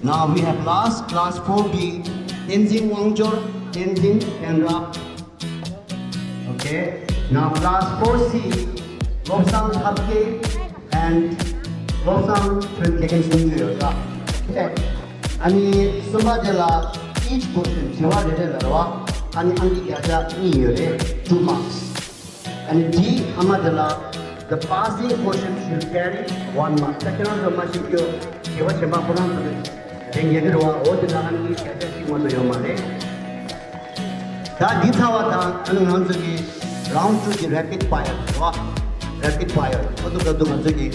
Now we have last class 4B, Tenzin Wangjor, Tenzin Tenra. Okay. Now class 4C, Lobsang Khapke and Lobsang Trunkekin Sunjuyo. Okay. Ani Sumbajala, each question, Siwa Redela, Ani Angi Gaja, 2 marks. And D Amadala, the passing portion should carry 1 mark. Second one, the machine you give us a background. Then you get all the Nani catching on the Yomare. That is how I round to the rapid fire. Rapid fire. What do you do? Manzuki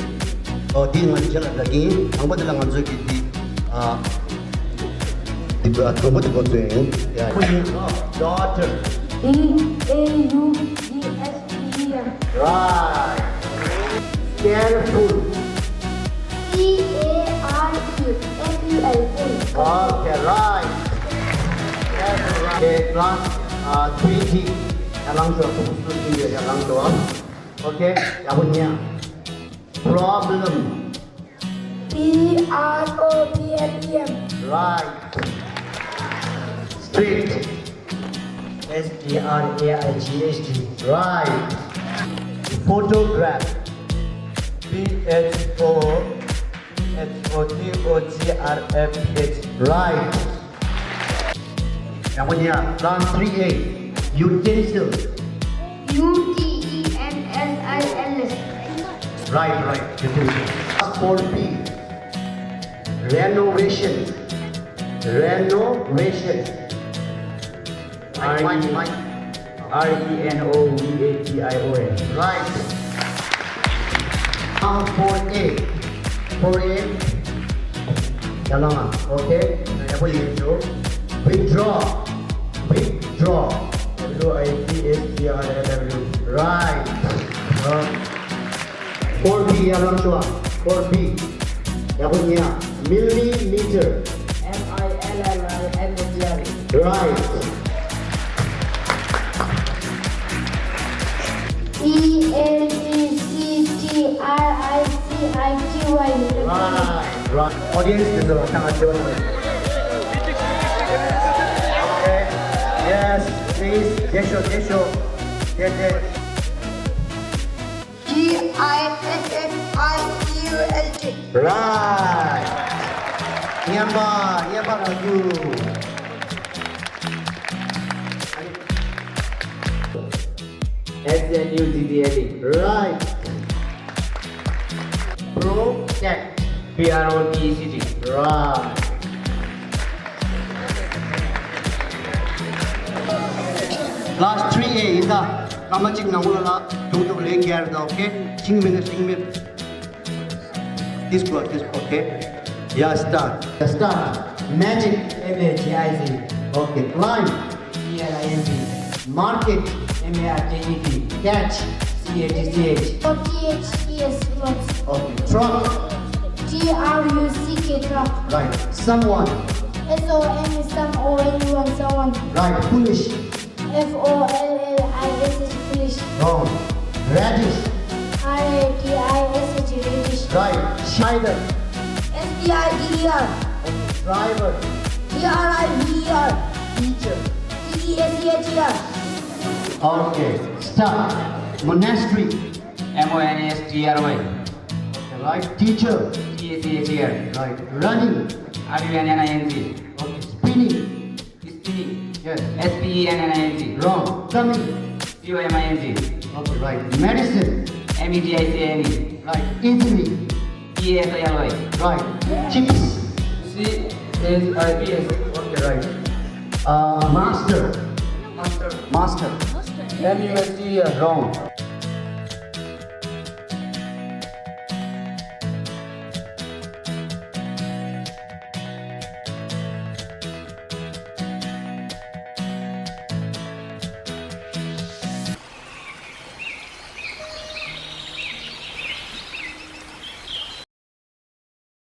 or Dean Manjala again? And what the Manzuki the what you doing? Daughter. D-A-U-G-S-T-E-R. Right. Careful. C-A-R-E-F-U-L-A. Okay, right. Okay, class 3G. Alang to alang to. Okay, yabunya. Problem. P-R-O-B-L-E-M. Right. Street. S-T-R-A-I-G-H-T. Right. Photograph. P-H-O-T-O-G-R-F-H. Right. Yabunya. Class 3A. Utensil. U-T-E-N-S-I-L-S. Right. Utensil. Class 4B. Renovation. R-E-N-O-V-A-T-I-O-N. Right. Now 4A. 4A. Jalanga. Okay. Withdraw. W-I-T-H-D-R-A-W. Right. 4B. Yalang chua. 4B. Yabunya. Millimeter. M-I-L-L-I-M-E-T-R. Right. E-L-E-C-T-R-I-C-I-T-Y. Right. Audience, this is a sangat jawa. Okay. Yes, please. Desho. G-I-S-S-I-E-U-L-T. Right. Nyamba laju. S-N-U-T-T-L-E. Right. Protect. P-R-O-T-E-C-T. Right. Class 3A is the Kamaching Nangula to lake here, okay? Sing minute. This one, okay? Yeah, start. Magic. M-A-G-I-C. Okay. Climb. C-L-I-M-B. Market. M-A-R-K-E-T. Catch. C-A-T-C-H. O-T-H-E-S. Okay. Truck. T-R-U-C-K. Truck. Right. Someone. S-O-M is some-O-N-E-1. Someone. Right. Foolish. F-O-L-L-I-S-H. Foolish. Wrong. Radish. R-A-D-I-S-H. Radish. Right. Schneider. S-D-I-D-E-R. Driver. D-R-I-V-E-R. Teacher. T-E-S-E-H-E-R. Okay. Start. Monastery. M-O-N-A-S-T-R-Y. Okay. Right. Teacher. T-A-C-H-E-R. Right. Running. R-U-N-N-I-N-G. Okay. Spinning. Spinning. Yes. S-P-E-N-N-I-N-G. Wrong. Coming. C-O-M-I-N-G. Okay. Right. Medicine. M-E-D-I-C-A-N-E. Right. Easily. E-S-I-L-Y. Right. Chips. C-S-I-P-S. Okay. Right. Master. Master. Master. M-U-S-T-E-R. Wrong.